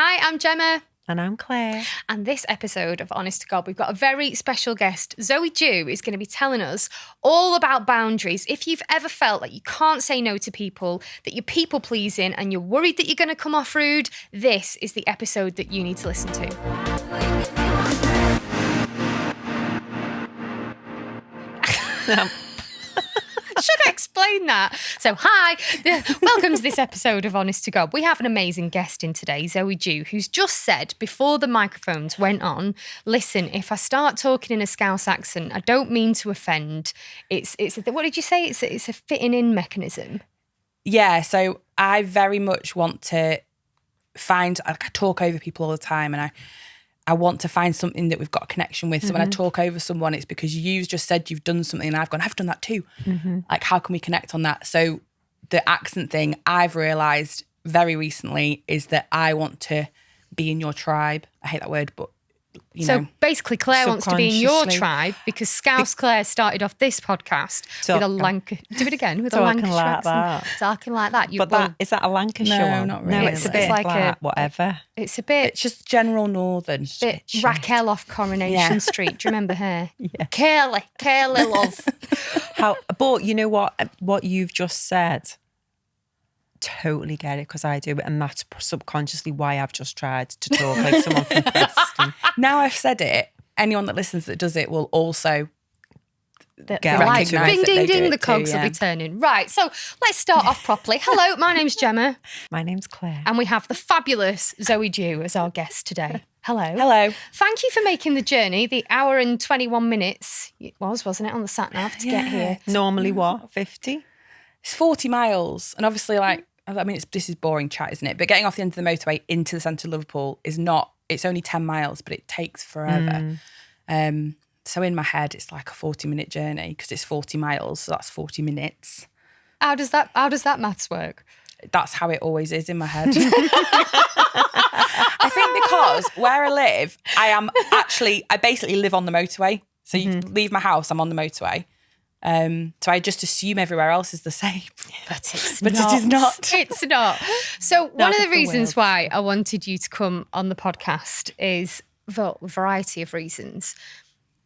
Hi, I'm Gemma. And I'm Claire. And this episode of Honest to God, we've got a very special guest. Zoë Dew is going to be telling us all about boundaries. If you've ever felt like you can't say no to people, that you're people pleasing and you're worried that you're going to come off rude, this is the episode that you need to listen to. Should I explain that? So, hi, welcome to this episode of Honest to God. We have an amazing guest in today, Zoë Dew, who's just said before the microphones went on, listen, if I start talking in a Scouse accent, I don't mean to offend. What did you say? It's a fitting in mechanism. Yeah, so I very much want to I talk over people all the time, and I want to find something that we've got a connection with. So when I talk over someone, it's because you've just said you've done something and I've done that too. Like, how can we connect on that? So the accent thing, I've realised very recently, is that I want to be in your tribe. I hate that word, but you know. Basically, Claire wants to be in your tribe because Scouse Claire started off this podcast with a Lancashire. Do it again with a Lancashire accent. Talking like that. Is that a Lancashire No, one? not really. No, it's a bit like whatever. It's a bit. It's just general northern. Bit Raquel off Coronation Street. Do you remember her? Yeah. Curly love. But you know what you've just said? Totally get it, because I do it, and that's subconsciously why I've just tried to talk like someone from Preston. Now I've said it, anyone that listens that does it will also get like, ding, ding, ding, the cogs too, will be turning. Right, so let's start off properly. Hello, my name's Gemma. My name's Claire. And we have the fabulous Zoë Dew as our guest today. Hello. Hello. Thank you for making the journey, the hour and 21 minutes it wasn't it, on the sat-nav to get here. Normally what, 50? It's 40 miles. And obviously, this is boring chat, isn't it? But getting off the end of the motorway into the centre of Liverpool is not, it's only 10 miles, but it takes forever. So in my head, it's like a 40-minute journey because it's 40 miles. So that's 40 minutes. How does that maths work? That's how it always is in my head. I think because where I live, I basically live on the motorway. So you leave my house, I'm on the motorway. So I just assume everywhere else is the same. But it is not. It's not. So one of the reasons why I wanted you to come on the podcast is for a variety of reasons.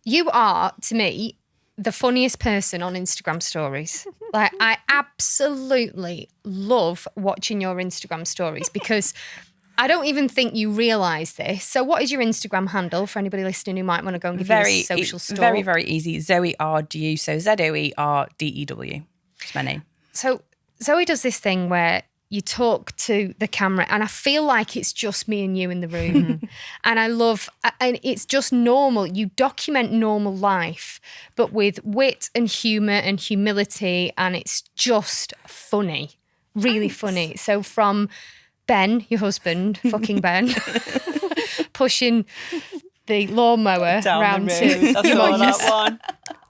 You are, to me, the funniest person on Instagram stories. Like, I absolutely love watching your Instagram stories because I don't even think you realise this. So what is your Instagram handle for anybody listening who might want to go and give you a social story? Very, very easy. Zoe R. Dew. So ZOERDEW. It's my name. So Zoe does this thing where you talk to the camera and I feel like it's just me and you in the room. And it's just normal. You document normal life, but with wit and humour and humility, and it's just funny, really funny. So from Ben, your husband, fucking Ben, pushing the lawnmower around to your mum's,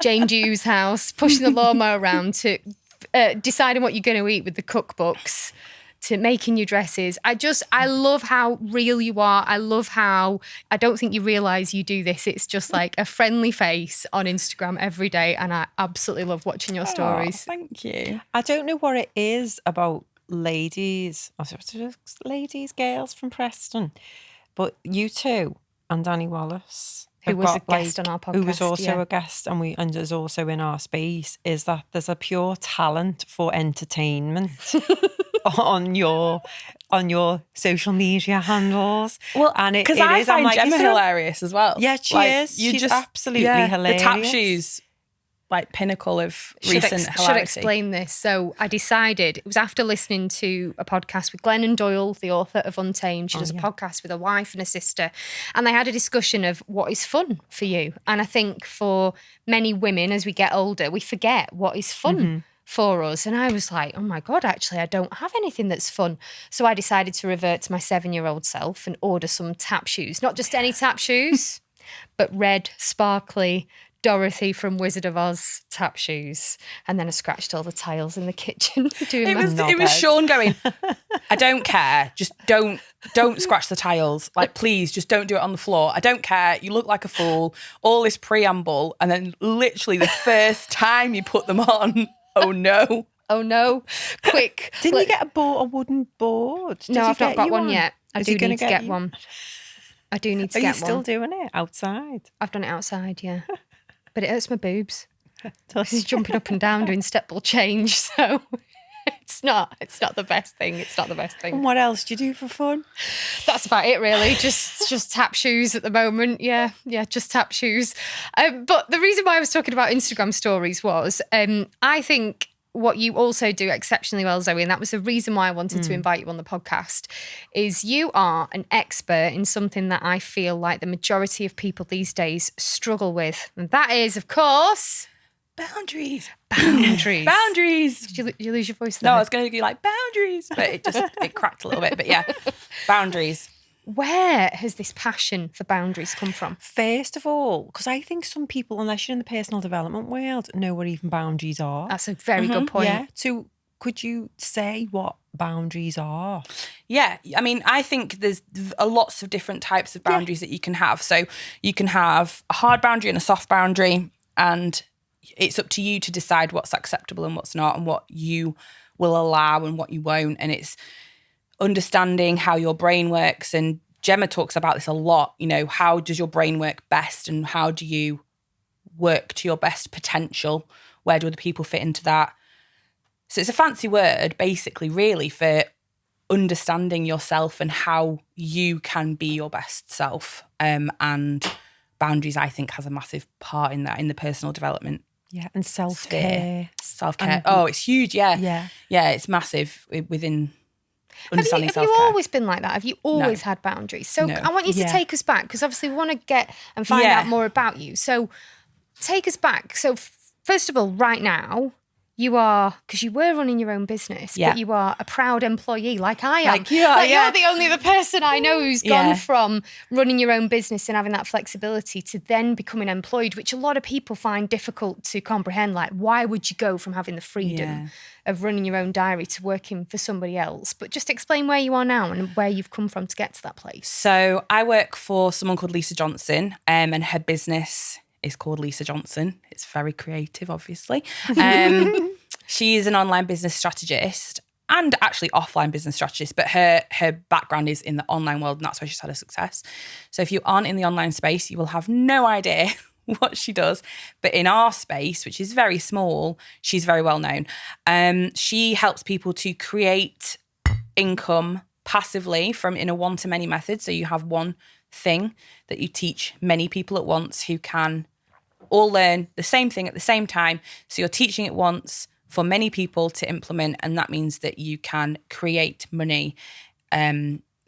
Jane Dew's house, pushing the lawnmower around to deciding what you're going to eat with the cookbooks, to making your dresses. I love how real you are. I love how I don't think you realise you do this. It's just like a friendly face on Instagram every day, and I absolutely love watching your stories. Thank you. I don't know what it is about girls from Preston, but you two and Danny Wallace, who was a guest on our podcast, who was also a guest and is also in our space, is that there's a pure talent for entertainment on your social media handles. Well, and because I find Gemma hilarious as well. Yeah, she is. She's absolutely hilarious. The tap shoes, like, pinnacle of recent hilarity. Should explain this. So I decided, it was after listening to a podcast with Glennon Doyle, the author of Untamed. She does a podcast with a wife and a sister. And they had a discussion of what is fun for you. And I think for many women, as we get older, we forget what is fun for us. And I was like, oh my God, actually, I don't have anything that's fun. So I decided to revert to my 7-year-old self and order some tap shoes. Not just any tap shoes, but red, sparkly, Dorothy from Wizard of Oz tap shoes. And then I scratched all the tiles in the kitchen. It was Sean going, I don't care, just don't scratch the tiles. Like, please, just don't do it on the floor. I don't care, you look like a fool. All this preamble, and then literally the first time you put them on, oh no, quick. Didn't you get a wooden board? No, I've not got one yet. I Is do he gonna need to get get you? one. I do need to Are you get still one. doing it outside? I've done it outside, yeah. But it hurts my boobs. He's jumping up and down doing step ball change, so it's not the best thing. It's not the best And thing. what else do you do for fun? That's about it, really. Just tap shoes at the moment. Yeah, just tap shoes. But the reason why I was talking about Instagram stories was I think what you also do exceptionally well, Zoe, and that was the reason why I wanted to invite you on the podcast, is you are an expert in something that I feel like the majority of people these days struggle with. And that is, of course, Boundaries. boundaries. Did you lose your voice there? No, I was going to be like boundaries, but it cracked a little bit. But yeah, boundaries. Where has this passion for boundaries come from? First of all, because I think some people, unless you're in the personal development world, know what even boundaries are. That's a very good point. Yeah. So could you say what boundaries are? Yeah, I mean, I think there's lots of different types of boundaries that you can have. So you can have a hard boundary and a soft boundary, and it's up to you to decide what's acceptable and what's not, and what you will allow and what you won't. And it's understanding how your brain works. And Gemma talks about this a lot. You know, how does your brain work best, and how do you work to your best potential? Where do other people fit into that? So it's a fancy word, basically, really, for understanding yourself and how you can be your best self. And boundaries, I think, has a massive part in that, in the personal development. Yeah. And self-care. Self-care. Oh, it's huge. Yeah. Yeah. Yeah, it's massive within understanding Have self-care. you always been like that? Have you always had boundaries? So No. I want you to take us back, because obviously we want to get and find out more about you. So take us back. So first of all, right now, you are, because you were running your own business, but you are a proud employee like I am. Like you are, You're the only other person I know who's gone from running your own business and having that flexibility to then becoming employed, which a lot of people find difficult to comprehend. Like, why would you go from having the freedom of running your own diary to working for somebody else? But just explain where you are now and where you've come from to get to that place. So I work for someone called Lisa Johnson, and her business is called Lisa Johnson. It's very creative, obviously. She is an online business strategist and actually offline business strategist, but her background is in the online world, and that's where she's had a success. So if you aren't in the online space, you will have no idea what she does. But in our space, which is very small, she's very well known. She helps people to create income passively from in a one-to-many method. So you have one thing that you teach many people at once who can all learn the same thing at the same time. So you're teaching it once for many people to implement, and that means that you can create money,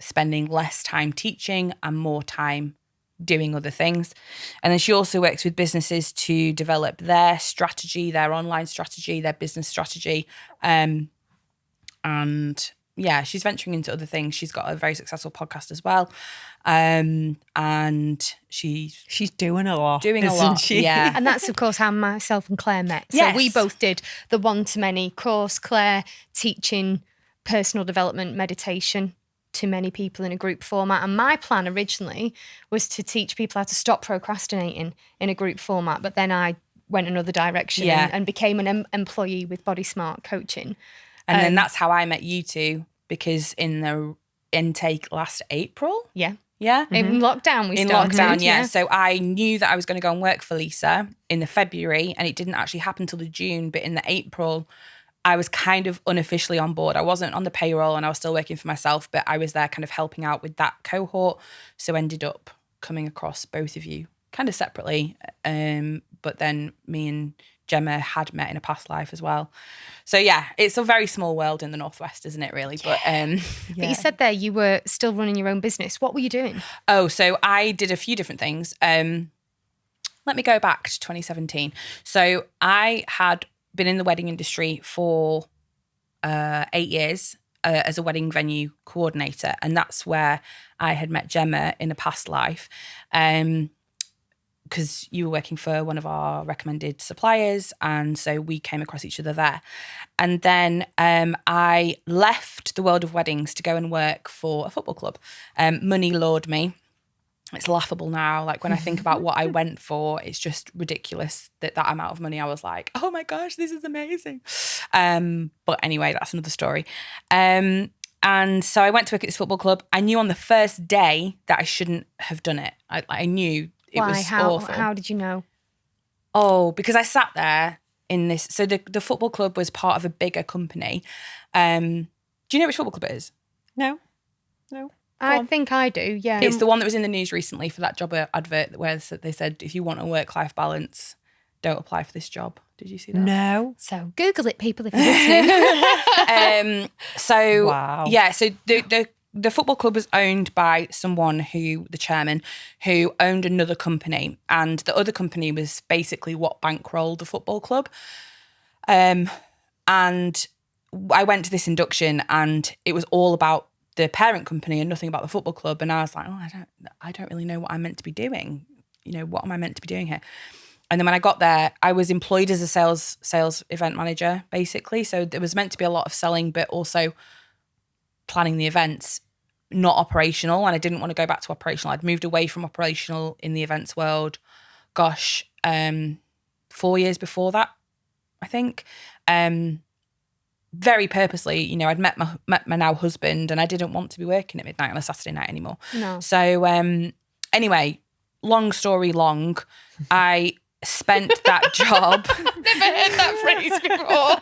spending less time teaching and more time doing other things. And then she also works with businesses to develop their strategy, their online strategy, their business strategy. And yeah, she's venturing into other things. She's got a very successful podcast as well. And she's doing a lot. Doing a isn't lot. she? Yeah. And that's, of course, how myself and Claire met. So Yes. we both did the one-to-many course. Claire teaching personal development meditation to many people in a group format. And my plan originally was to teach people how to stop procrastinating in a group format. But then I went another direction and became an employee with Body Smart Coaching. And then that's how I met you two, because in the intake last April. Yeah. Yeah. In lockdown, we In started. lockdown, yeah. So I knew that I was going to go and work for Lisa in the February, and it didn't actually happen till the June. But in the April, I was kind of unofficially on board. I wasn't on the payroll and I was still working for myself, but I was there kind of helping out with that cohort. So ended up coming across both of you kind of separately. But then me and Gemma had met in a past life as well. So yeah, it's a very small world in the Northwest, isn't it, really? But But you said there you were still running your own business. What were you doing? Oh, so I did a few different things. Let me go back to 2017. So I had been in the wedding industry for 8 years as a wedding venue coordinator. And that's where I had met Gemma in a past life. Because you were working for one of our recommended suppliers, and so we came across each other there. And then I left the world of weddings to go and work for a football club. Money lured me. It's laughable now. Like when I think about what I went for, it's just ridiculous that amount of money. I was like, oh my gosh, this is amazing. But anyway, that's another story. And And so I went to work at this football club. I knew on the first day that I shouldn't have done it. I knew it was awful. How did you know? Oh, because I sat there in this. So the football club was part of a bigger company. Do you know which football club it is? No. I think I do, yeah. It's the one that was in the news recently for that job advert where they said, if you want a work-life balance, don't apply for this job. Did you see that? No. So Google it, people, if you're listening. Wow. Yeah, so the football club was owned by someone the chairman, who owned another company. And the other company was basically what bankrolled the football club. And I went to this induction and it was all about the parent company and nothing about the football club. And I was like, I don't really know what I'm meant to be doing. What am I meant to be doing here? And then when I got there, I was employed as a sales event manager, basically. So there was meant to be a lot of selling, but also planning the events, not operational. And I didn't want to go back to operational. I'd moved away from operational in the events world, 4 years before that, I think. Very purposely, I'd met my now husband and I didn't want to be working at midnight on a Saturday night anymore. No. So anyway, long story long, I spent that job. Never heard that phrase before.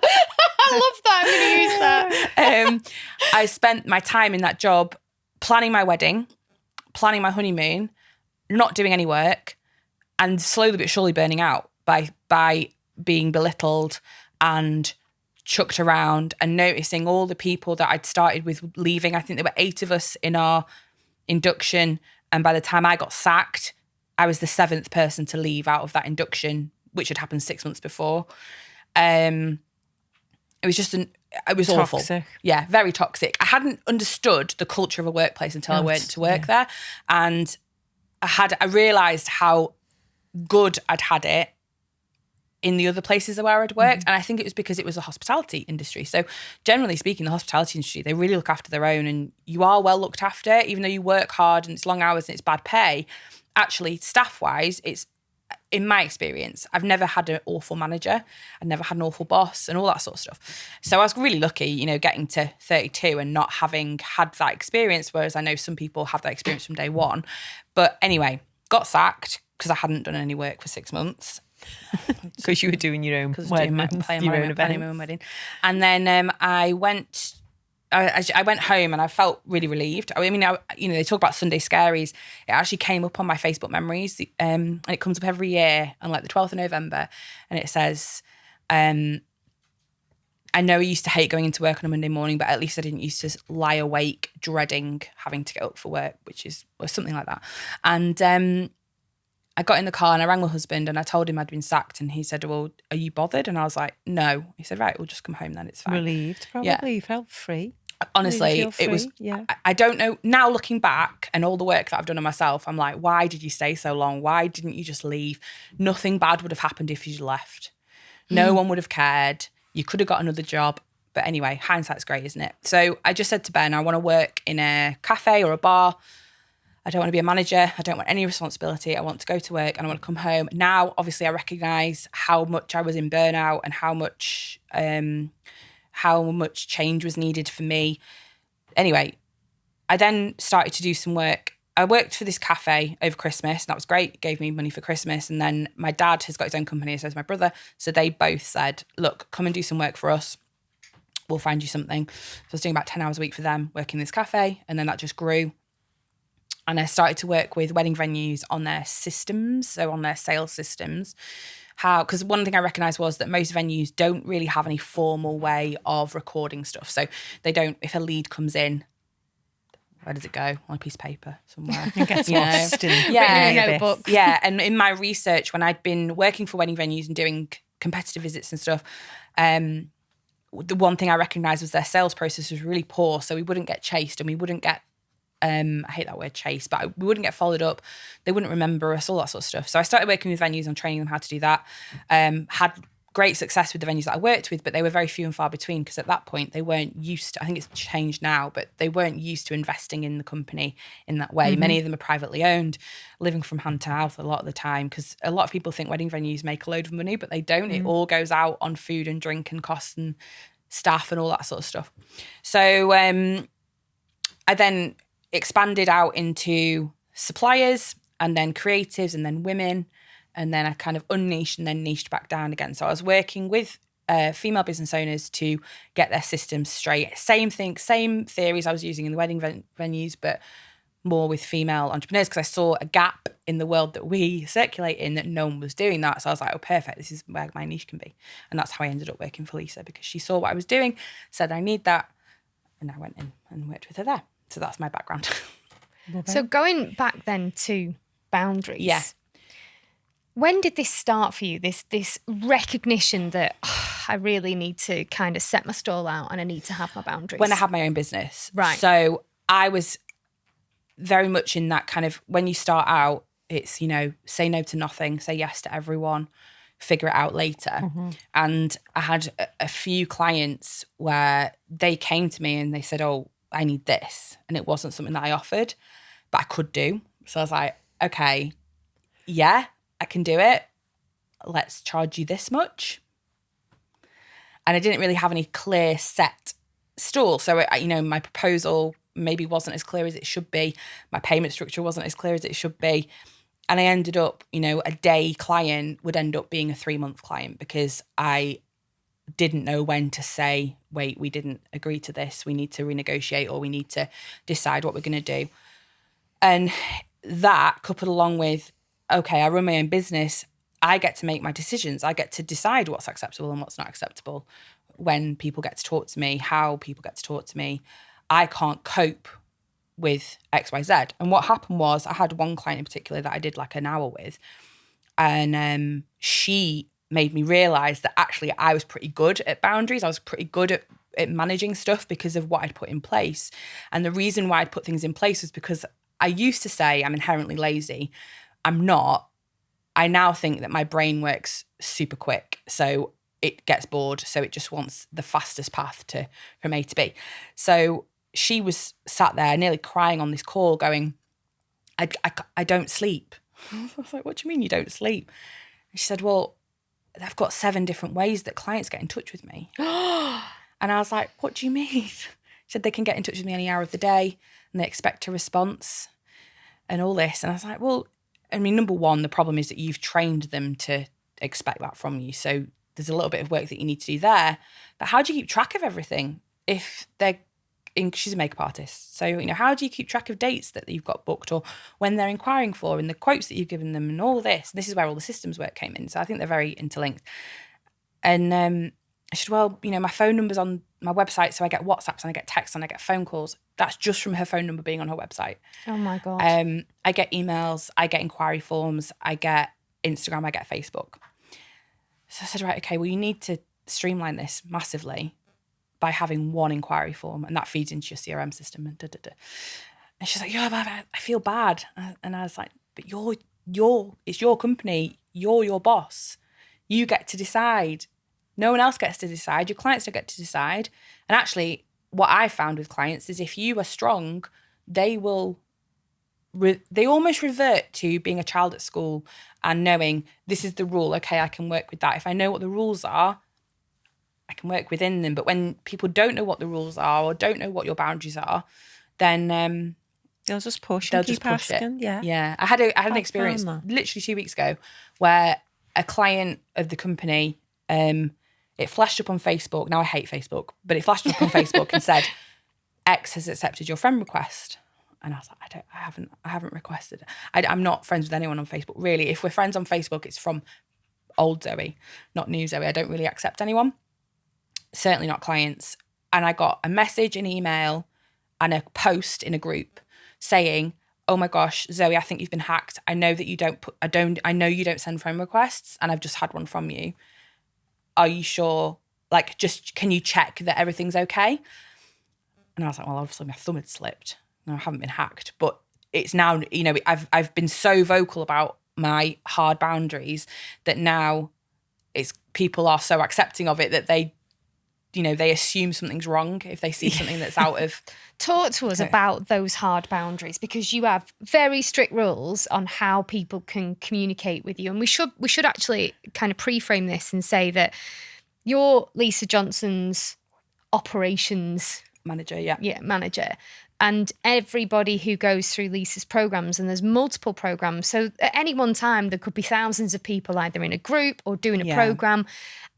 I love that. I'm going to use that. I spent my time in that job planning my wedding, planning my honeymoon, not doing any work, and slowly but surely burning out by being belittled and chucked around and noticing all the people that I'd started with leaving. I think there were 8 of us in our induction. And by the time I got sacked, I was the 7th person to leave out of that induction, which had happened 6 months before. It was just it was toxic. Awful. Yeah, very toxic. I hadn't understood the culture of a workplace until I went to work there. And I realised how good I'd had it in the other places where I'd worked. And I think it was because it was a hospitality industry. So generally speaking, the hospitality industry, they really look after their own and you are well looked after, even though you work hard and it's long hours and it's bad pay. Actually, staff-wise, it's, in my experience, I've never had an awful manager. I've never had an awful boss and all that sort of stuff. So I was really lucky, getting to 32 and not having had that experience, whereas I know some people have that experience from day one. But anyway, got sacked because I hadn't done any work for 6 months. Because you were doing your own wedding, planning my own wedding. And then I went home and I felt really relieved. I mean, they talk about Sunday scaries. It actually came up on my Facebook memories. And it comes up every year on like the 12th of November. And it says, I know I used to hate going into work on a Monday morning, but at least I didn't used to lie awake dreading having to get up for work, or something like that. And I got in the car and I rang my husband and I told him I'd been sacked and he said, well, are you bothered? And I was like, no. He said, right, we'll just come home then, it's fine. Relieved, probably. Yeah. You felt free. Honestly, free. It was, yeah. I don't know, now looking back and all the work that I've done on myself, I'm like, why did you stay so long? Why didn't you just leave? Nothing bad would have happened if you left. No one would have cared. You could have got another job. But anyway, hindsight's great, isn't it? So I just said to Ben, I want to work in a cafe or a bar. I don't want to be a manager. I don't want any responsibility. I want to go to work and I want to come home. Now, obviously, I recognise how much I was in burnout and how much change was needed for me. Anyway, I then started to do some work. I worked for this cafe over Christmas. And that was great. It gave me money for Christmas. And then my dad has got his own company, so has my brother. So they both said, look, come and do some work for us. We'll find you something. So I was doing about 10 hours a week for them, working in this cafe. And then that just grew. And I started to work with wedding venues on their systems, so on their sales systems. Because one thing I recognised was that most venues don't really have any formal way of recording stuff. So they don't, if a lead comes in, where does it go? On a piece of paper somewhere. It gets lost in notebook. Yeah, and in my research, when I'd been working for wedding venues and doing competitive visits and stuff, the one thing I recognised was their sales process was really poor. So we wouldn't get chased and we wouldn't get I hate that word chase, but we wouldn't get followed up. They wouldn't remember us, all that sort of stuff. So I started working with venues and training them how to do that. Had great success with the venues that I worked with, but they were very few and far between because at that point they weren't used to, I think it's changed now, but they weren't used to investing in the company in that way. Mm-hmm. Many of them are privately owned, living from hand to mouth a lot of the time because a lot of people think wedding venues make a load of money, but they don't. Mm-hmm. It all goes out on food and drink and costs and staff and all that sort of stuff. So I then expanded out into suppliers and then creatives and then women. And then I kind of unniched and then niched back down again. So I was working with female business owners to get their systems straight. Same thing, same theories I was using in the wedding venues, but more with female entrepreneurs, because I saw a gap in the world that we circulate in that no one was doing that. So I was like, oh, perfect. This is where my niche can be. And that's how I ended up working for Lisa, because she saw what I was doing, said I need that. And I went in and worked with her there. So that's my background. So going back then to boundaries. Yeah. When did this start for you? This recognition that I really need to kind of set my stall out and I need to have my boundaries? When I had my own business. Right. So I was very much in that kind of, when you start out, it's, say no to nothing, say yes to everyone, figure it out later. And I had a few clients where they came to me and they said, oh, I need this. And it wasn't something that I offered, but I could do. So I was like, okay, yeah, I can do it. Let's charge you this much. And I didn't really have any clear set stall. So, my proposal maybe wasn't as clear as it should be. My payment structure wasn't as clear as it should be. And I ended up, a day client would end up being a 3-month client, because I didn't know when to say, wait, we didn't agree to this. We need to renegotiate, or we need to decide what we're going to do. And that, coupled along with, okay, I run my own business, I get to make my decisions. I get to decide what's acceptable and what's not acceptable. When people get to talk to me, how people get to talk to me, I can't cope with X, Y, Z. And what happened was, I had one client in particular that I did like an hour with, and she made me realize that actually I was pretty good at boundaries. I was pretty good at managing stuff because of what I'd put in place. And the reason why I'd put things in place was because I used to say I'm inherently lazy. I'm not. I now think that my brain works super quick. So it gets bored. So it just wants the fastest path from A to B. So she was sat there nearly crying on this call going, I don't sleep. I was like, what do you mean you don't sleep? And she said, well, I've got 7 different ways that clients get in touch with me. And I was like, what do you mean? She said they can get in touch with me any hour of the day and they expect a response and all this. And I was like, well, number one, the problem is that you've trained them to expect that from you. So there's a little bit of work that you need to do there. But how do you keep track of everything if she's a makeup artist. So, how do you keep track of dates that you've got booked, or when they're inquiring for, and the quotes that you've given them and all this? This is where all the systems work came in. So I think they're very interlinked. And I said, well, my phone number's on my website, so I get WhatsApps and I get texts and I get phone calls. That's just from her phone number being on her website. Oh my God. I get emails, I get inquiry forms, I get Instagram, I get Facebook. So I said, right, okay, well, you need to streamline this massively by having one inquiry form, and that feeds into your CRM system. And And she's like, yeah, but I feel bad. And I was like, but it's your company, you're your boss. You get to decide. No one else gets to decide. Your clients don't get to decide. And actually, what I found with clients is if you are strong, they almost revert to being a child at school and knowing this is the rule. Okay, I can work with that. If I know what the rules are, I can work within them. But when people don't know what the rules are or don't know what your boundaries are, then they'll just push. They'll and just keep push asking. it. Yeah. Yeah. I had an experience literally 2 weeks ago where a client of the company, it flashed up on Facebook. Now I hate Facebook, but it flashed up on Facebook and said, X has accepted your friend request. And I was like, I haven't requested. I'm not friends with anyone on Facebook, really. If we're friends on Facebook, it's from old Zoe, not new Zoe. I don't really accept anyone, certainly not clients. And I got a message, an email, and a post in a group saying, oh my gosh, Zoe, I think you've been hacked. I know that you I know you don't send friend requests, and I've just had one from you. Are you sure? Like, just, can you check that everything's okay? And I was like, well, obviously my thumb had slipped. No, I haven't been hacked, but it's now, I've been so vocal about my hard boundaries that now people are so accepting of it that they assume something's wrong if they see something that's out of. Talk to us about those hard boundaries, because you have very strict rules on how people can communicate with you. And we should actually kind of pre-frame this and say that you're Lisa Johnson's operations manager. Yeah. Yeah, manager. And everybody who goes through Lisa's programs, and there's multiple programs. So at any one time, there could be thousands of people either in a group or doing a program.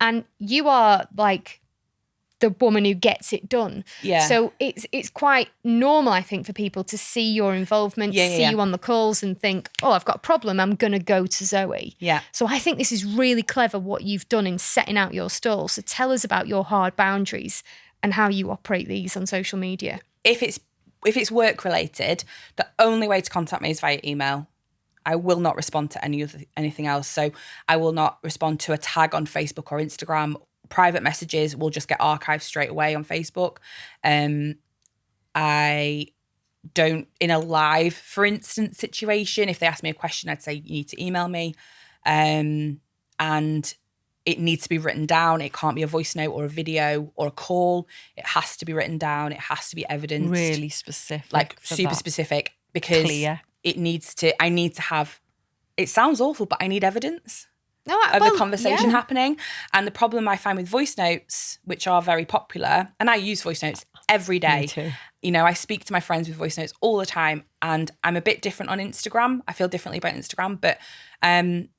And you are like the woman who gets it done. Yeah. So it's quite normal, I think, for people to see your involvement, see you on the calls and think, oh, I've got a problem, I'm going to go to Zoe. Yeah. So I think this is really clever what you've done in setting out your stall. So tell us about your hard boundaries and how you operate these on social media. If it's work related, the only way to contact me is via email. I will not respond to anything else. So I will not respond to a tag on Facebook or Instagram. Private messages will just get archived straight away on Facebook. I don't, in a live, for instance, situation, if they ask me a question, I'd say you need to email me. And it needs to be written down. It can't be a voice note or a video or a call. It has to be written down. It has to be evidenced. Really specific. Like super specific, because clear. I need to have, it sounds awful, but I need evidence of well, the conversation happening. And the problem I find with voice notes, which are very popular, and I use voice notes every day. Me too. You know, I speak to my friends with voice notes all the time, and I'm a bit different on Instagram. I feel differently about Instagram, but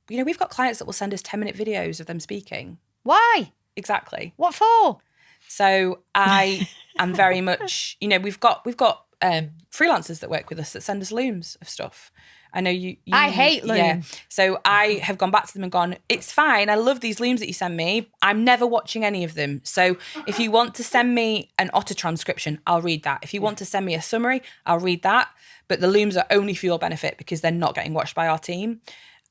you know, we've got clients that will send us 10-minute videos of them speaking. Why? Exactly. What for? So I am very much, you know, we've got freelancers that work with us that send us looms of stuff. I know you I hate loom. Yeah. So I have gone back to them and gone, it's fine. I love these looms that you send me. I'm never watching any of them. So if you want to send me an Otter transcription, I'll read that. If you want to send me a summary, I'll read that. But the looms are only for your benefit because they're not getting watched by our team.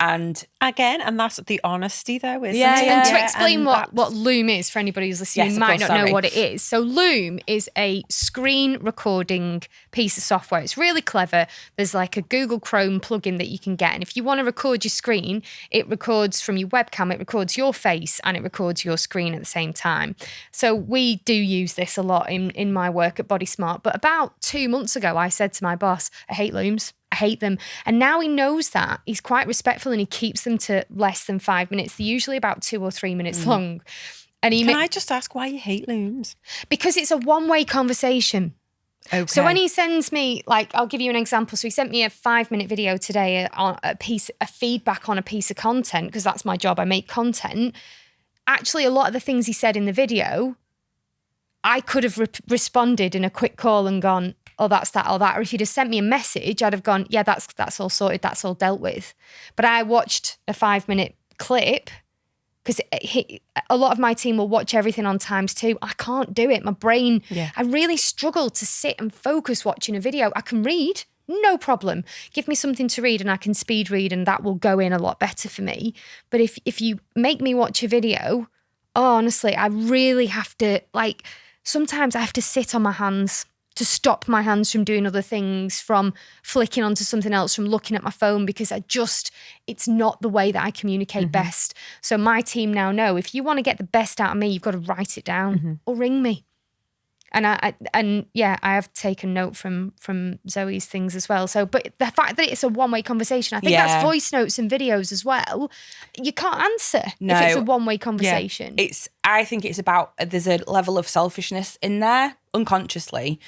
And again, and that's the honesty though, isn't Yeah, it? yeah. And to explain and what Loom is for anybody who's listening, Yes, who of might course, not know sorry. what it is. So Loom is a screen recording piece of software. It's really clever. There's like a Google Chrome plugin that you can get. And if you want to record your screen, it records from your webcam, it records your face and it records your screen at the same time. So we do use this a lot in my work at Body Smart. But about 2 months ago, I said to my boss, I hate looms. I hate them. And now he knows that. He's quite respectful and he keeps them to less than 5 minutes. They're usually about 2 or 3 minutes long. And Can I just ask why you hate looms? because it's a one-way conversation. Okay. So when he sends me, like, I'll give you an example. So he sent me a 5-minute video today on a feedback on a piece of content, because that's my job. I make content. Actually, a lot of the things he said in the video, I could have responded in a quick call and gone, oh, that's that or that. Or if you'd have sent me a message, I'd have gone, yeah, that's all sorted. That's all dealt with. But I watched a 5-minute clip because a lot of my team will watch everything on ×2. I can't do it. My brain, I really struggle to sit and focus watching a video. I can read, no problem. Give me something to read and I can speed read and that will go in a lot better for me. But if you make me watch a video, honestly, I really have to, like, sometimes I have to sit on my hands to stop my hands from doing other things, from flicking onto something else, from looking at my phone, because it's not the way that I communicate best. So my team now know, if you want to get the best out of me, you've got to write it down or ring me. And I have taken note from Zoe's things as well. So, but the fact that it's a one-way conversation, I think that's voice notes and videos as well. You can't answer if it's a one-way conversation. I think it's about, there's a level of selfishness in there, unconsciously.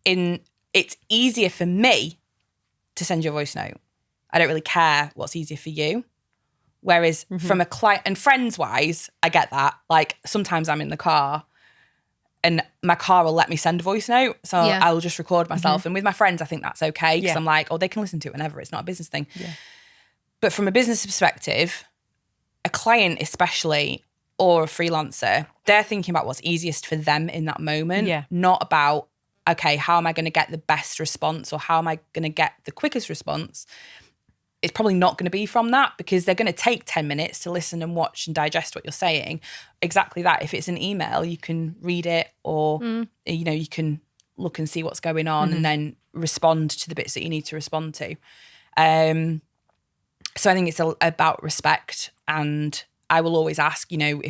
It's easier for me to send you a voice note. I don't really care what's easier for you. Whereas from a client and friends-wise, I get that. Like, sometimes I'm in the car and my car will let me send a voice note. So I will just record myself. And with my friends, I think that's okay. Because I'm like, oh, they can listen to it whenever. It's not a business thing. Yeah. But from a business perspective, a client especially, or a freelancer, they're thinking about what's easiest for them in that moment. Yeah. Not about, okay, how am I going to get the best response or how am I going to get the quickest response? It's probably not going to be from that, because they're going to take 10 minutes to listen and watch and digest what you're saying. Exactly that. If it's an email, you can read it or, you know, you can look and see what's going on and then respond to the bits that you need to respond to. So I think it's about respect. And I will always ask, you know,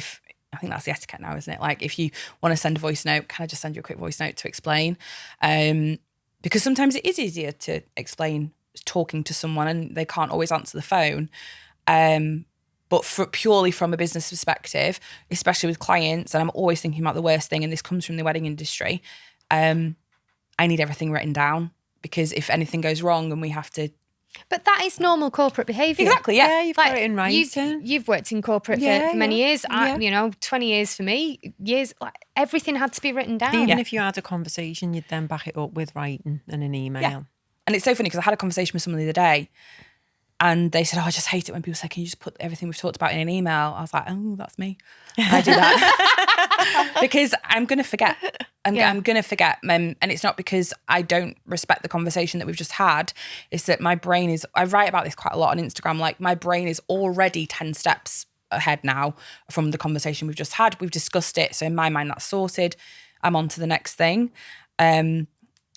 I think that's the etiquette now, isn't it? Like, if you want to send a voice note, can I just send you a quick voice note to explain? Because sometimes it is easier to explain talking to someone and they can't always answer the phone. But purely from a business perspective, especially with clients, and I'm always thinking about the worst thing, and this comes from the wedding industry, I I need everything written down, because if anything goes wrong and we have to. But that is normal corporate behaviour. Exactly, yeah. You've got it in writing. You've worked in corporate for many years. Yeah. 20 years for me. Everything had to be written down. Even if you had a conversation, you'd then back it up with writing and an email. Yeah. And it's so funny because I had a conversation with someone the other day, and they said, I just hate it when people say, can you just put everything we've talked about in an email? I was like, oh, that's me. I do that. Because I'm going to forget. I'm going to forget. And it's not because I don't respect the conversation that we've just had. It's that my brain is, I write about this quite a lot on Instagram, like my brain is already 10 steps ahead now from the conversation we've just had. We've discussed it. So in my mind, that's sorted. I'm on to the next thing. And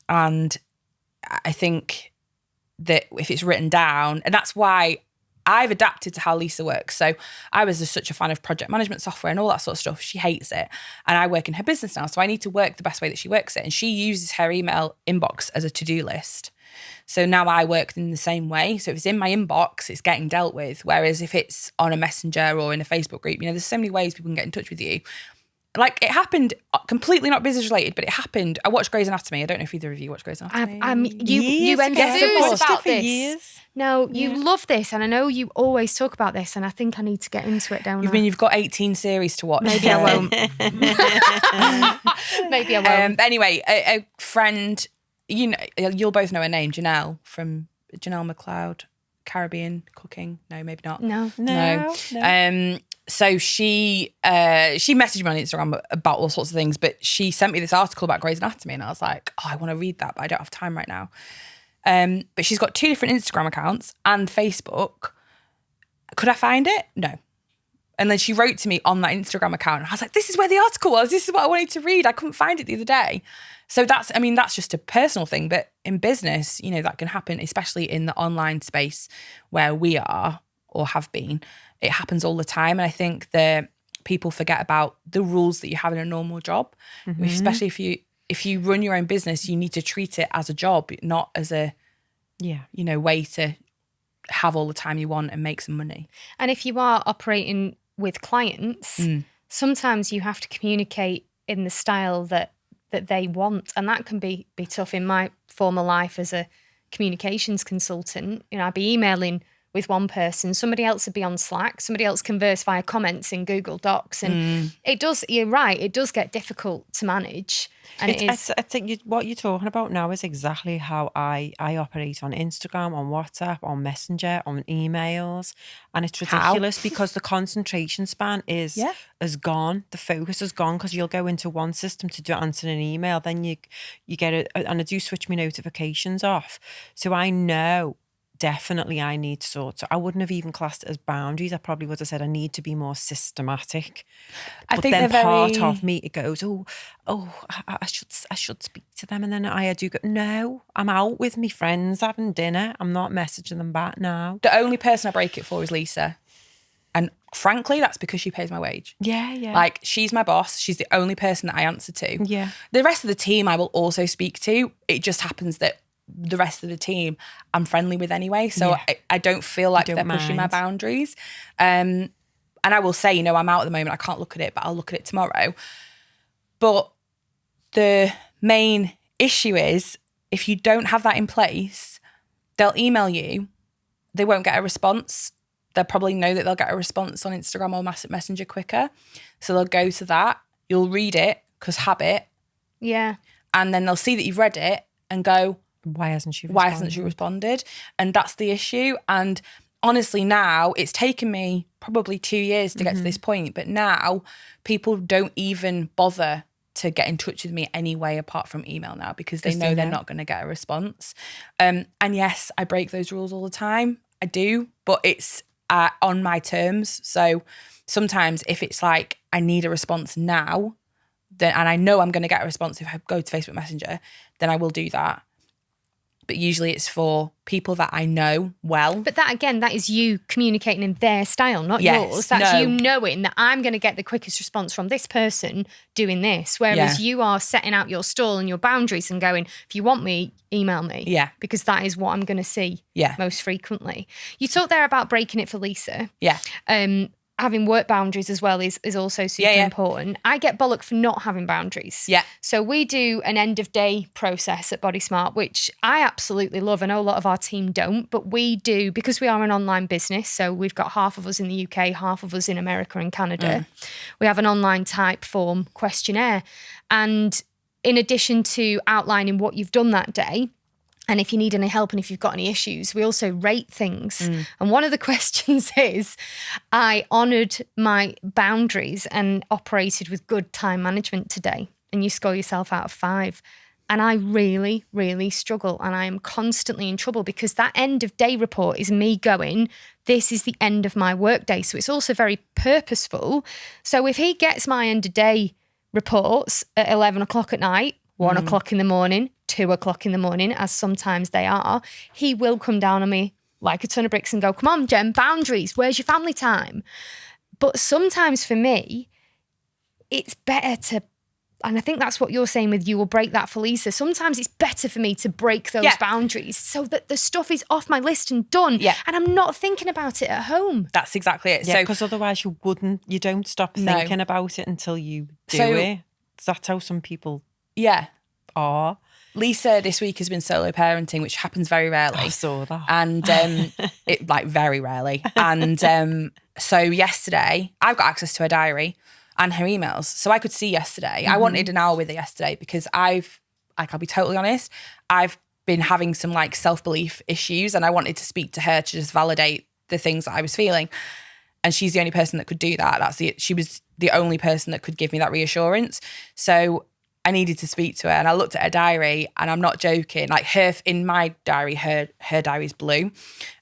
I think that if it's written down, and that's why I've adapted to how Lisa works. So I was just such a fan of project management software and all that sort of stuff. She hates it. And I work in her business now. So I need to work the best way that she works it. And she uses her email inbox as a to-do list. So now I work in the same way. So if it's in my inbox, it's getting dealt with. Whereas if it's on a messenger or in a Facebook group, there's so many ways people can get in touch with you. Like, it happened, completely not business related, but it happened. I watched Grey's Anatomy. I don't know if either of you watch Grey's Anatomy. You enthused about this. Years. No, you love this, and I know you always talk about this, and I think I need to get into it, don't I? You've got 18 series to watch. Maybe I won't. Maybe I won't. Anyway, a friend, you'll both know her name, Janelle McLeod, Caribbean cooking. No, maybe not. No. So she messaged me on Instagram about all sorts of things, but she sent me this article about Grey's Anatomy, and I was like, I want to read that, but I don't have time right now. But she's got 2 different Instagram accounts and Facebook. Could I find it? No. And then she wrote to me on that Instagram account, and I was like, this is where the article was. This is what I wanted to read. I couldn't find it the other day. So that's just a personal thing, but in business, that can happen, especially in the online space where we are or have been. It happens all the time. And I think that people forget about the rules that you have in a normal job, especially if you run your own business, you need to treat it as a job, not as a way to have all the time you want and make some money. And if you are operating with clients, sometimes you have to communicate in the style that they want, and that can be tough. In my former life as a communications consultant, I'd be emailing with one person, somebody else would be on Slack, somebody else converse via comments in Google Docs. And you're right, it does get difficult to manage. And I think what you're talking about now is exactly how I operate on Instagram, on WhatsApp, on Messenger, on emails. And it's ridiculous because the concentration span is gone. The focus is gone because you'll go into one system to answer an email, then you get it. And I do switch my notifications off. So I know definitely I need to sort of, I wouldn't have even classed it as boundaries. I probably would have said I need to be more systematic. I but think then part of me, it goes, I should speak to them. And then I do go, no, I'm out with my friends having dinner. I'm not messaging them back now. The only person I break it for is Lisa. And frankly, that's because she pays my wage. Yeah. Like, she's my boss. She's the only person that I answer to. Yeah. The rest of the team I will also speak to. It just happens that the rest of the team I'm friendly with anyway. So I don't feel like they're pushing my boundaries. And I will say, I'm out at the moment. I can't look at it, but I'll look at it tomorrow. But the main issue is if you don't have that in place, they'll email you. They won't get a response. They'll probably know that they'll get a response on Instagram or Messenger quicker. So they'll go to that. You'll read it because habit. Yeah. And then they'll see that you've read it and go, why hasn't she responded? And that's the issue. And honestly, now it's taken me probably 2 years to get to this point. But now people don't even bother to get in touch with me anyway, apart from email now, because they know they're not going to get a response. And yes, I break those rules all the time. I do, but it's on my terms. So sometimes if it's like, I need a response now, then, and I know I'm going to get a response if I go to Facebook Messenger, then I will do that. But usually it's for people that I know well. But that, again, that is you communicating in their style, not yours. That's you knowing that I'm going to get the quickest response from this person doing this. Whereas you are setting out your stall and your boundaries and going, if you want me, email me. Yeah. Because that is what I'm going to see most frequently. You talked there about breaking it for Lisa. Yeah. I having work boundaries as well is also super important. I get bollock for not having boundaries. Yeah. So we do an end of day process at Body Smart, which I absolutely love. I know a lot of our team don't, but we do because we are an online business. So we've got half of us in the UK, half of us in America and Canada. We have an online type form questionnaire. And in addition to outlining what you've done that day, and if you need any help and if you've got any issues, we also rate things. And one of the questions is, I honoured my boundaries and operated with good time management today. And you score yourself out of 5. And I really, really struggle. And I am constantly in trouble because that end of day report is me going, this is the end of my workday. So it's also very purposeful. So if he gets my end of day reports at 11 o'clock at night, 1 o'clock in the morning, 2 o'clock in the morning, as sometimes they are, he will come down on me like a ton of bricks and go, come on, Jen, boundaries, where's your family time? But sometimes for me, it's better to, and I think that's what you're saying with you will break that for Lisa. Sometimes it's better for me to break those boundaries so that the stuff is off my list and done. Yeah. And I'm not thinking about it at home. That's exactly it. Yeah, So because otherwise you don't stop thinking about it until you do it. That's how some people are. Lisa this week has been solo parenting, which happens very rarely. I saw that. And it like very rarely. And so yesterday, I've got access to her diary and her emails. So I could see yesterday. I wanted an hour with her yesterday because I'll be totally honest, I've been having some like self-belief issues and I wanted to speak to her to just validate the things that I was feeling. And she's the only person that could do that. She was the only person that could give me that reassurance. So I needed to speak to her and I looked at her diary and I'm not joking. Like in my diary, her diary's blue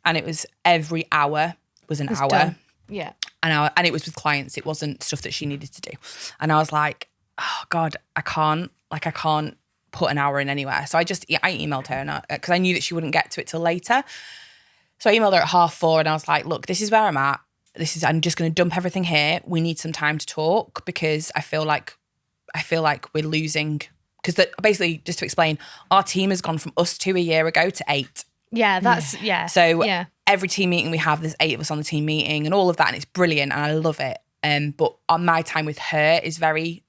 and it was every hour was an hour. Done. Yeah. And it was with clients. It wasn't stuff that she needed to do. And I was like, oh God, I can't put an hour in anywhere. So I emailed her because I knew that she wouldn't get to it till later. So I emailed her at 4:30 and I was like, look, this is where I'm at. I'm just going to dump everything here. We need some time to talk because I feel like we're losing. Because basically, just to explain, our team has gone from us 2 a year ago to 8. Yeah, that's, So every team meeting we have, there's 8 of us on the team meeting and all of that. And it's brilliant and I love it. But on my time with her is very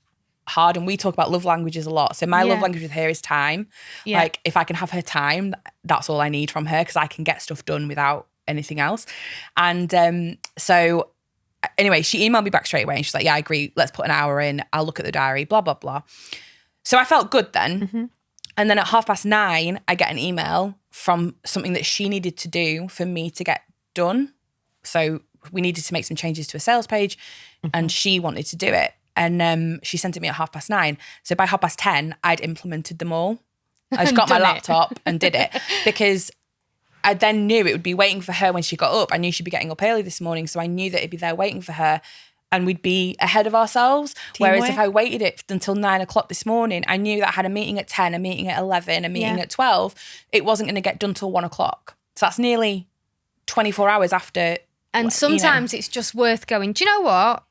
hard. And we talk about love languages a lot. So my love language with her is time. Yeah. Like if I can have her time, that's all I need from her because I can get stuff done without anything else. And so anyway, she emailed me back straight away and she's like, yeah, I agree. Let's put an hour in. I'll look at the diary, blah, blah, blah. So I felt good then. And then at 9:30, I get an email from something that she needed to do for me to get done. So we needed to make some changes to a sales page and she wanted to do it. And she sent it to me at 9:30. So by 10:30, I'd implemented them all. I just got my laptop and did it because I then knew it would be waiting for her when she got up. I knew she'd be getting up early this morning. So I knew that it'd be there waiting for her and we'd be ahead of ourselves. Teamwork. Whereas if I waited it until 9 o'clock this morning, I knew that I had a meeting at 10, a meeting at 11, a meeting at 12. It wasn't going to get done till 1 o'clock. So that's nearly 24 hours after. And sometimes it's just worth going, do you know what?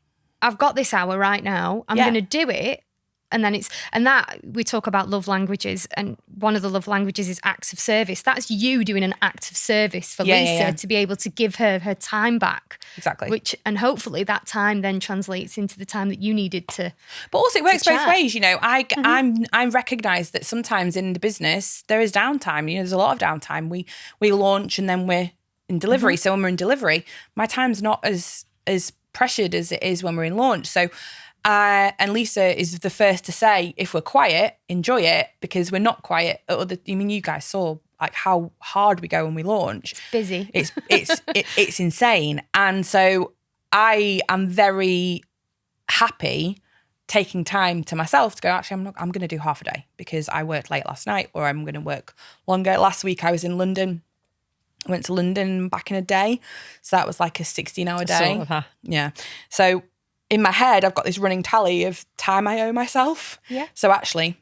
I've got this hour right now. I'm going to do it. And then that we talk about love languages, and one of the love languages is acts of service. That's you doing an act of service for Lisa to be able to give her time back. Exactly. And hopefully that time then translates into the time that you needed to. But also it works both ways, you know. I recognise that sometimes in the business there is downtime. You know, there's a lot of downtime. We launch and then we're in delivery. So when we're in delivery, my time's not as pressured as it is when we're in launch. So. And Lisa is the first to say, if we're quiet, enjoy it, because we're not quiet. You guys saw like how hard we go when we launch. It's busy. It's insane. And so I am very happy taking time to myself to go, actually, I'm going to do half a day because I worked late last night, or I'm going to work longer. Last week I was in London. I went to London back in a day. So that was like a 16-hour day. Yeah. So in my head, I've got this running tally of time I owe myself. Yeah. So actually,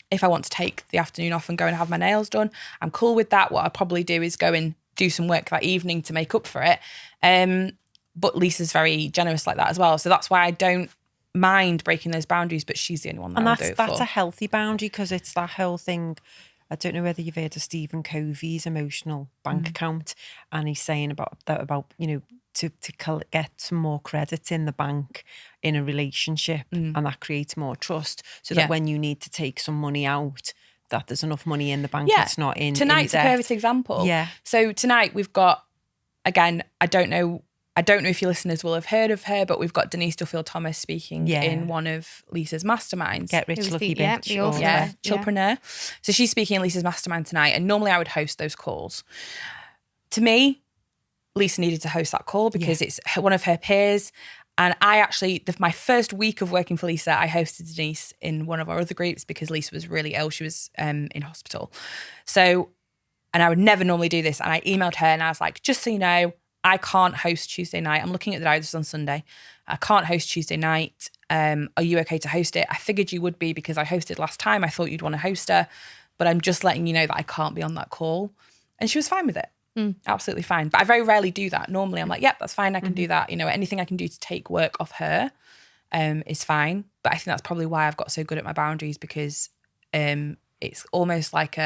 if I want to take the afternoon off and go and have my nails done, I'm cool with that. What I'll probably do is go and do some work that evening to make up for it. But Lisa's very generous like that as well. So that's why I don't mind breaking those boundaries, but she's the only one that I'll do it for. That's a healthy boundary because it's that whole thing. I don't know whether you've heard of Stephen Covey's emotional bank account, and he's saying about get some more credit in the bank in a relationship, and that creates more trust, so that when you need to take some money out, that there's enough money in the bank. It's not in tonight's in a debt. perfect example. Yeah. So tonight we've got, again, I don't know if your listeners will have heard of her, but we've got Denise Duffield-Thomas speaking in one of Lisa's masterminds. Get Rich Lucky Bitch. The author. Chillpreneur. So she's speaking in Lisa's mastermind tonight, and normally I would host those calls. To me, Lisa needed to host that call because it's one of her peers. And I actually, my first week of working for Lisa, I hosted Denise in one of our other groups because Lisa was really ill. She was in hospital. So, and I would never normally do this. And I emailed her and I was like, just so you know, I can't host Tuesday night. I'm looking at the diary, this is on Sunday. I can't host Tuesday night. Are you okay to host it? I figured you would be because I hosted last time. I thought you'd want to host her, but I'm just letting you know that I can't be on that call. And she was fine with it. Absolutely fine. But I very rarely do that. Normally I'm like, yep, that's fine. I can do that. You know, anything I can do to take work off her is fine. But I think that's probably why I've got so good at my boundaries, because it's almost like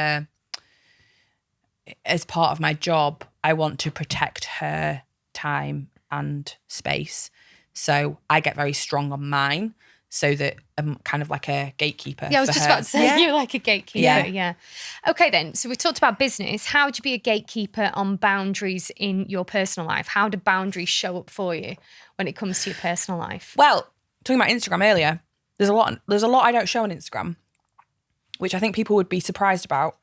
as part of my job, I want to protect her time and space. So I get very strong on mine, so that I'm kind of like a gatekeeper. Yeah, I was for just her. about to say, you're like a gatekeeper. Yeah. Okay, then. So we talked about business. How would you be a gatekeeper on boundaries in your personal life? How do boundaries show up for you when it comes to your personal life? Well, talking about Instagram earlier, there's a lot I don't show on Instagram, which I think people would be surprised about.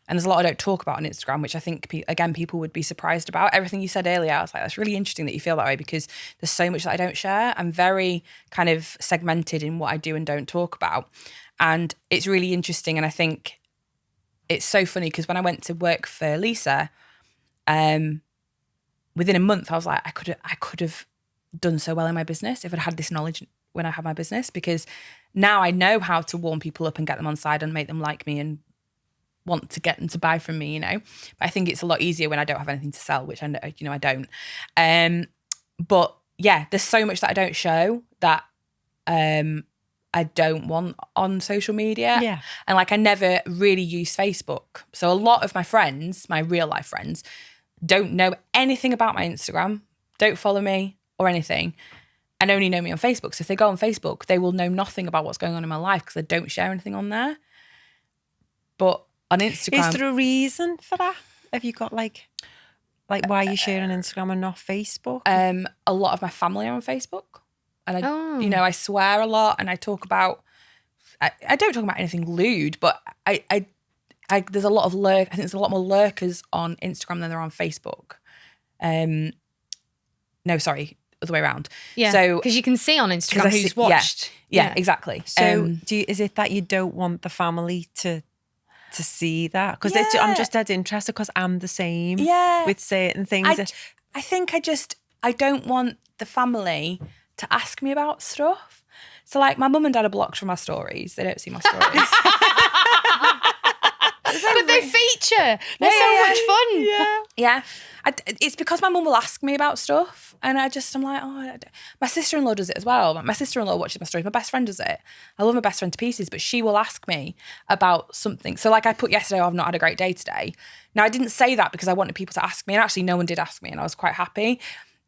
And there's a lot I don't talk about on Instagram, which I think, again, people would be surprised about. Everything you said earlier, I was like, that's really interesting that you feel that way, because there's so much that I don't share. I'm very kind of segmented in what I do and don't talk about. And it's really interesting. And I think it's so funny because when I went to work for Lisa, within a month, I was like, I could have done so well in my business if I'd had this knowledge when I had my business, because now I know how to warm people up and get them on side and make them like me and want to get them to buy from me, you know. But I think it's a lot easier when I don't have anything to sell, which I know, you know, I don't. But yeah, there's so much that I don't show that I don't want on social media. Yeah. And like, I never really use Facebook. So a lot of my friends, my real life friends, don't know anything about my Instagram, don't follow me or anything, and only know me on Facebook. So if they go on Facebook, they will know nothing about what's going on in my life because I don't share anything on there. But on Instagram, is there a reason for that? Have you got like why you share on Instagram and not Facebook? A lot of my family are on Facebook, and you know, I swear a lot, and I talk about. I don't talk about anything lewd, but I there's a lot of I think there's a lot more lurkers on Instagram than there are on Facebook. No, sorry, other way around. Yeah, so because you can see on Instagram who's watched. Yeah, exactly. So is it that you don't want the family to see that? Because I'm just dead interested, because I'm the same with certain things. I think I don't want the family to ask me about stuff. So like, my mum and dad are blocked from my stories. They don't see my stories. But they feature. They're so much fun. Yeah. It's because my mum will ask me about stuff, and I'm like, oh, my sister-in-law does it as well. My sister-in-law watches my stories. My best friend does it. I love my best friend to pieces, but she will ask me about something. So like, I put yesterday, I've not had a great day today. Now, I didn't say that because I wanted people to ask me, and actually no one did ask me, and I was quite happy.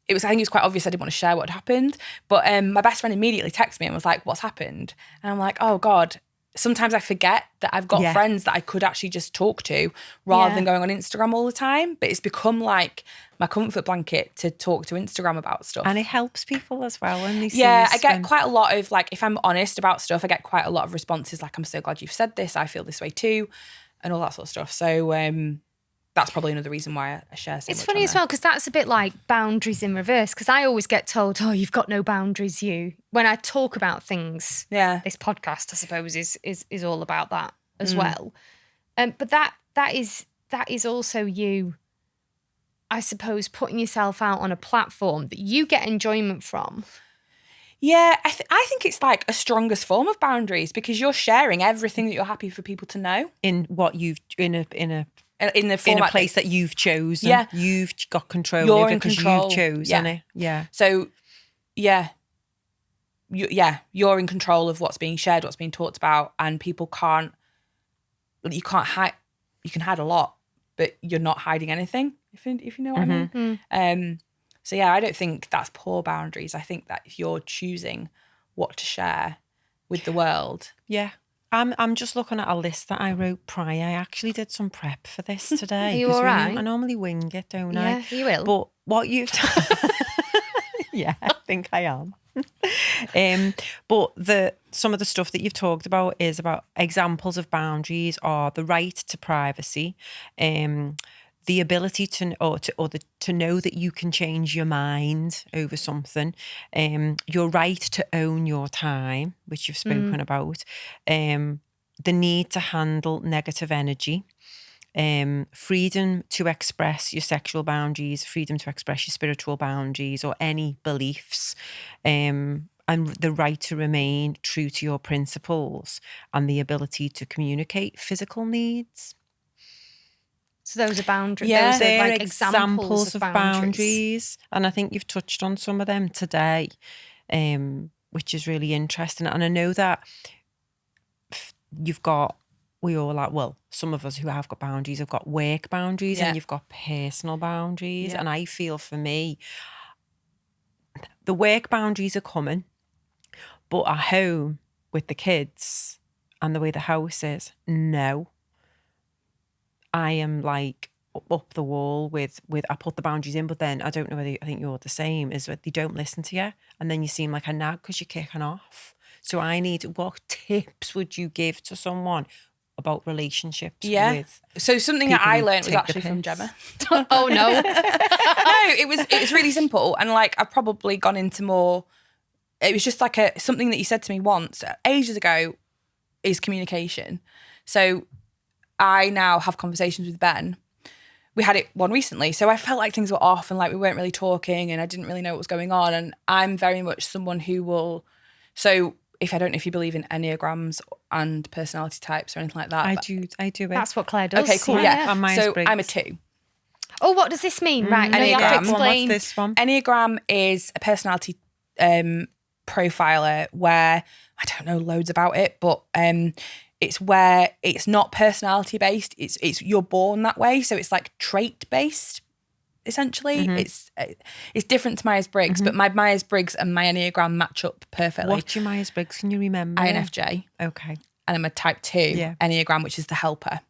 I think it was quite obvious I didn't want to share what had happened. But my best friend immediately texted me and was like, what's happened? And I'm like, oh God. Sometimes I forget that I've got friends that I could actually just talk to rather than going on Instagram all the time. But it's become like my comfort blanket to talk to Instagram about stuff. And it helps people as well when they see I get quite a lot of, like, if I'm honest about stuff, I get quite a lot of responses like, I'm so glad you've said this, I feel this way too, and all that sort of stuff. So that's probably another reason why I share so much. It's funny as well, because that's a bit like boundaries in reverse, because I always get told, oh, you've got no boundaries, you. When I talk about things, this podcast, I suppose, is all about that as well. But that is also you, I suppose, putting yourself out on a platform that you get enjoyment from. Yeah, I think it's like a strongest form of boundaries, because you're sharing everything that you're happy for people to know. In what you've in a place that you've chosen. Yeah. You've got control You're of it in because control. you've chosen it. Yeah. So, you're in control of what's being shared, what's being talked about, and people you can't hide. You can hide a lot, but you're not hiding anything. if you know what I mean. So yeah, I don't think that's poor boundaries. I think that if you're choosing what to share with the world. Yeah. I'm just looking at a list that I wrote prior. I actually did some prep for this today. Are you all right? I normally wing it, don't I? Yeah, you will. But what you've yeah, I think I am. But some of the stuff that you've talked about is about examples of boundaries are the right to privacy, the ability to know that you can change your mind over something, your right to own your time, which you've spoken about, the need to handle negative energy, freedom to express your sexual boundaries, freedom to express your spiritual boundaries or any beliefs, and the right to remain true to your principles, and the ability to communicate physical needs. So those are boundaries. Yeah, those are like examples of boundaries. And I think you've touched on some of them today, which is really interesting. And I know that some of us who have got boundaries have got work boundaries and you've got personal boundaries. And I feel for me, the work boundaries are coming, but at home with the kids and the way the house is, no. I am like up the wall with I put the boundaries in, but then I don't know whether I think you're the same, is that they don't listen to you and then you seem like a nag because you're kicking off. So what tips would you give to someone about relationships with? So something that I learned was actually from Gemma. Oh no. No, it was really simple. And like I've probably gone into more, it was just like something that you said to me once ages ago is communication. So I now have conversations with Ben. We had it one recently. So I felt like things were off and like we weren't really talking and I didn't really know what was going on. And I'm very much someone who will, so I don't know if you believe in Enneagrams and personality types or anything like that. I do it. That's what Claire does. Okay, cool. Yeah. So Myers-Briggs. I'm a 2. Oh, what does this mean? Right. No, you have to explain. What's this one? Enneagram is a personality profiler where I don't know loads about it, but it's where it's not personality based. It's you're born that way, so it's like trait based. Essentially, it's different to Myers-Briggs, but my Myers-Briggs and my Enneagram match up perfectly. What's your Myers-Briggs? Can you remember? INFJ. Okay. And I'm a type 2 Enneagram, which is the helper.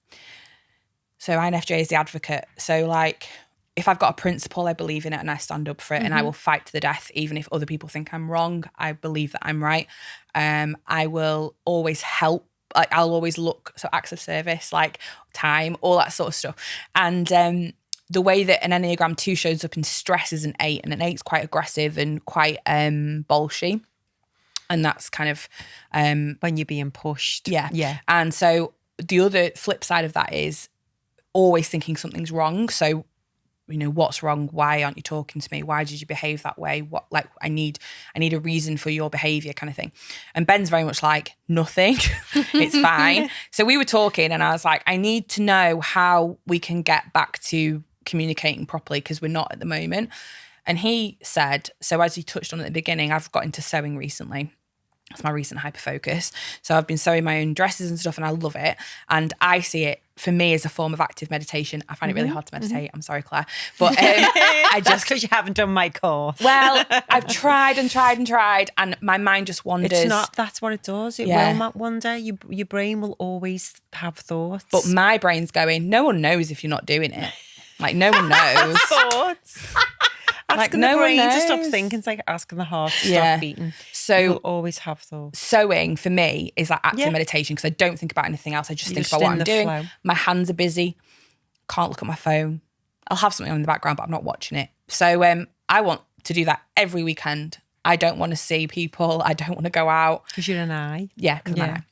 So INFJ is the advocate. So like, if I've got a principle, I believe in it and I stand up for it and I will fight to the death, even if other people think I'm wrong. I believe that I'm right. I will always help. Like I'll always look, so acts of service, like time, all that sort of stuff. And the way that an Enneagram 2 shows up in stress is an 8, and an 8's quite aggressive and quite bolshy. And that's kind of when you're being pushed. Yeah. And so the other flip side of that is always thinking something's wrong. So, you know, what's wrong? Why aren't you talking to me? Why did you behave that way? What, like, I need a reason for your behavior kind of thing. And Ben's very much like, nothing, it's fine. So we were talking and I was like, I need to know how we can get back to communicating properly because we're not at the moment. And he said, so as he touched on at the beginning, I've got into sewing recently. That's my recent hyper focus. So I've been sewing my own dresses and stuff and I love it. And I see it for me as a form of active meditation. I find it really hard to meditate. I'm sorry, Claire. But I just, because you haven't done my course. Well, I've tried and my mind just wanders. It's not, that's what it does. It will not wander. Your brain will always have thoughts. But my brain's going, no one knows if you're not doing it. Like no one knows. Thoughts. Asking the brain to stop thinking, it's like asking the heart to stop beating. So you'll always have thoughts. Sewing for me is like active meditation because I don't think about anything else. I just think about what I'm doing. Flow. My hands are busy. Can't look at my phone. I'll have something on in the background, but I'm not watching it. So I want to do that every weekend. I don't want to see people. I don't want to go out. Because you're an I. Yeah, because I'm an I.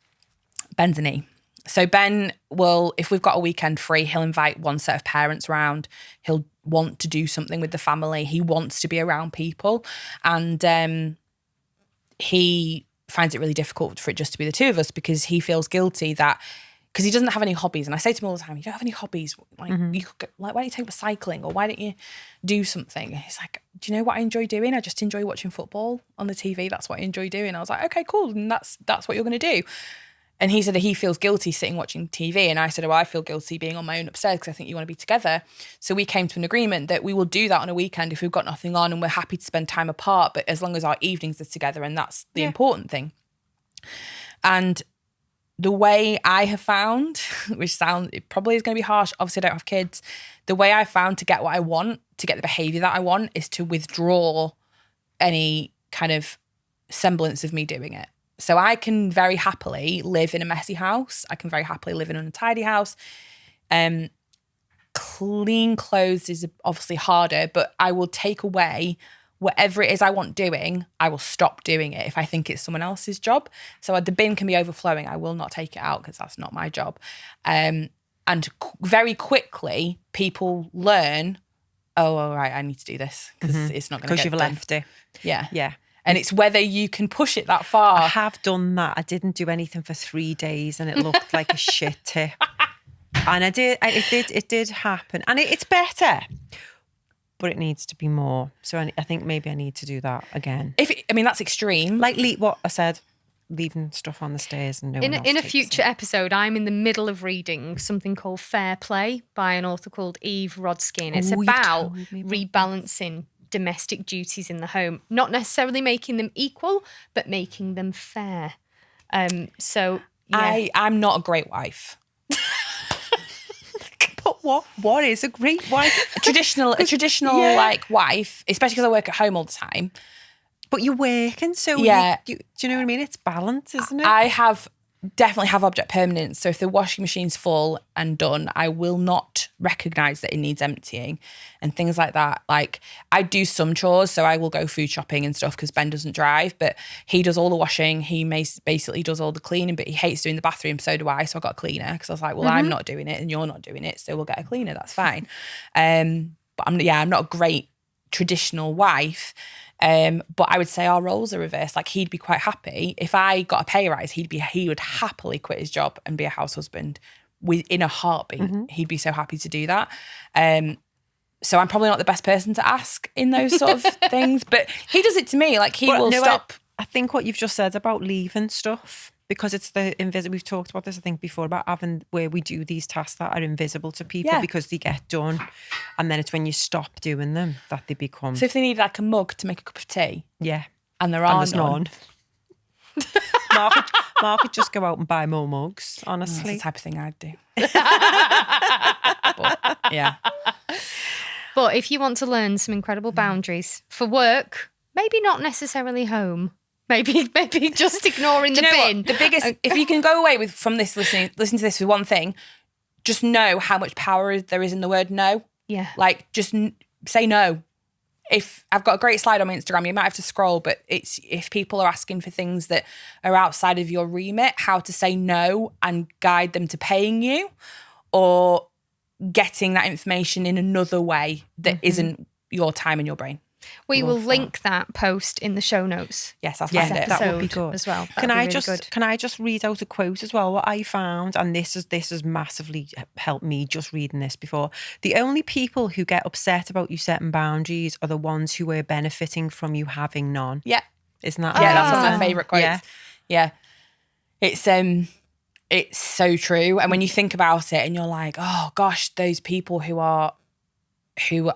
Ben's an E. So Ben will, if we've got a weekend free, he'll invite one set of parents round. He'll want to do something with the family. He wants to be around people. And he finds it really difficult for it just to be the two of us because he feels guilty that, because he doesn't have any hobbies. And I say to him all the time, you don't have any hobbies. Like, you could go, like, why don't you take up cycling or why don't you do something? He's like, do you know what I enjoy doing? I just enjoy watching football on the TV. That's what I enjoy doing. I was like, okay, cool. And that's what you're going to do. And he said that he feels guilty sitting watching TV. And I said, well, I feel guilty being on my own upstairs because I think you want to be together. So we came to an agreement that we will do that on a weekend if we've got nothing on and we're happy to spend time apart, but as long as our evenings are together, and that's the important thing. And the way I have found, it probably is going to be harsh, obviously I don't have kids, the way I found to get what I want, to get the behaviour that I want, is to withdraw any kind of semblance of me doing it. So I can very happily live in a messy house. I can very happily live in an untidy house. Clean clothes is obviously harder, but I will take away whatever it is I want doing. I will stop doing it if I think it's someone else's job. So the bin can be overflowing. I will not take it out because that's not my job. And very quickly, people learn, oh, all right, I need to do this because it's not going to get because you've done. left it. Yeah. Yeah. And it's whether you can push it that far. I have done that. I didn't do anything for 3 days and it looked like a shit tip. And it did happen. And it's better, but it needs to be more. So I think maybe I need to do that again. That's extreme. Like what I said, leaving stuff on the stairs and no one else In a takes future it. episode, I'm in the middle of reading something called Fair Play by an author called Eve Rodsky. And it's You've about told me about rebalancing domestic duties in the home, not necessarily making them equal, but making them fair. So yeah. I'm not a great wife. But what is a great wife? A traditional like wife, especially because I work at home all the time. But you're working, so do you know what I mean? It's balance, isn't it? I definitely have object permanence. So if the washing machine's full and done, I will not recognise that it needs emptying and things like that. Like I do some chores, so I will go food shopping and stuff because Ben doesn't drive, but he does all the washing. He basically does all the cleaning, but he hates doing the bathroom. So do I. So I got a cleaner because I was like, well, I'm not doing it and you're not doing it, so we'll get a cleaner. That's fine. But I'm not a great traditional wife. But I would say our roles are reversed. Like he'd be quite happy if I got a pay rise. He would happily quit his job and be a house husband within a heartbeat. He'd be so happy to do that. So I'm probably not the best person to ask in those sort of things. But he does it to me. Like he will stop. I think what you've just said about leaving stuff, because it's the invisible. We've talked about this, I think, before, about having where we do these tasks that are invisible to people because they get done, and then it's when you stop doing them that they become. So if they need like a mug to make a cup of tea, and there's none. Mark could just go out and buy more mugs. Honestly, that's the type of thing I'd do. But if you want to learn some incredible boundaries for work, maybe not necessarily home. Maybe just ignoring the bin. What? The biggest, if you can go away from this, listen to this with one thing, just know how much power there is in the word no. Yeah. Like just say no. If I've got a great slide on my Instagram, you might have to scroll, but it's if people are asking for things that are outside of your remit, how to say no and guide them to paying you or getting that information in another way that isn't your time and your brain. We will link that post in the show notes. Yes, I'll find it. That would be good as well. Can I just read out a quote as well? What I found, and this has massively helped me just reading this before. The only people who get upset about you setting boundaries are the ones who are benefiting from you having none. Yeah, isn't that? Yeah, that's one of my favourite quotes. Yeah. It's so true. And when you think about it, and you're like, oh gosh, those people who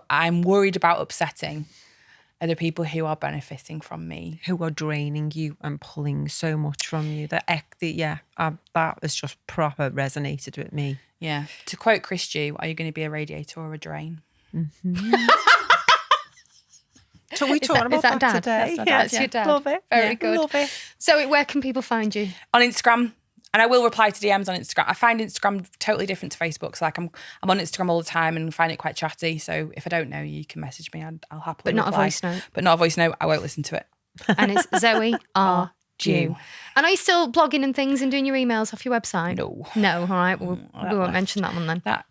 I'm worried about upsetting are the people who are benefiting from me, who are draining you and pulling so much from you. That has just proper resonated with me. Yeah. To quote Chris Dew, are you going to be a radiator or a drain? So we talking about that Dad? today. That's your dad. Love it. Very good. Love it. So where can people find you? On Instagram. And I will reply to DMs on Instagram. I find Instagram totally different to Facebook. So like I'm on Instagram all the time and find it quite chatty. So if I don't know you, can message me and I'll happily reply. But not a voice note. But not a voice note. I won't listen to it. And it's Zoe R. Dew. And are you still blogging and things and doing your emails off your website? No. All right. Well, we won't mention that one then. That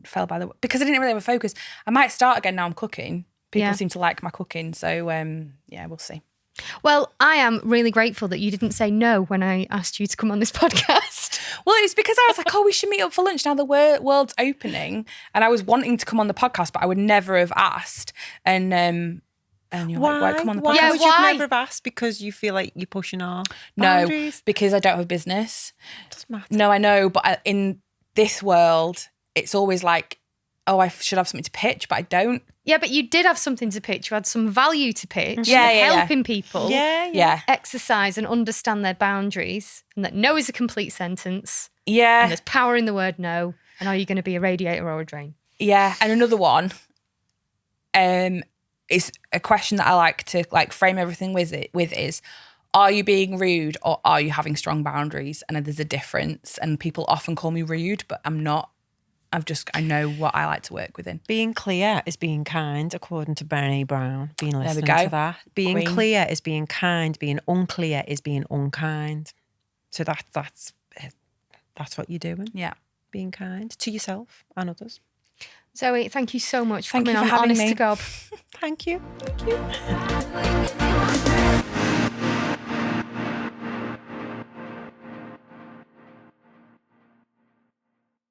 fell by the way. Because I didn't really have a focus. I might start again now I'm cooking. People seem to like my cooking. So we'll see. Well, I am really grateful that you didn't say no when I asked you to come on this podcast. Well, it's because I was like, we should meet up for lunch now the world's opening. And I was wanting to come on the podcast, but I would never have asked. And And you're like, why come on the podcast? Yeah, Would why? you never have asked because you feel like you're pushing our No, boundaries? because I don't have a business. Doesn't matter. No, I know, but in this world, it's always like, oh, I should have something to pitch, but I don't. Yeah, but you did have something to pitch. You had some value to pitch. Yeah, of yeah, helping people Yeah. exercise and understand their boundaries, and that no is a complete sentence. And Yeah. there's power in the word no. And are you going to be a radiator or a drain? Yeah. And another one is a question that I like to like frame everything with is, are you being rude or are you having strong boundaries? And there's a difference. And people often call me rude, but I'm not. I know what I like to work within. Being clear is being kind, according to Brené Brown. Been we listening go. to that. Being Queen. clear is being kind. Being unclear is being unkind. So that's what you're doing. Yeah. Being kind to yourself and others. Zoe, thank you so much for Thank coming you on for having Honest me. to Gob. Thank you.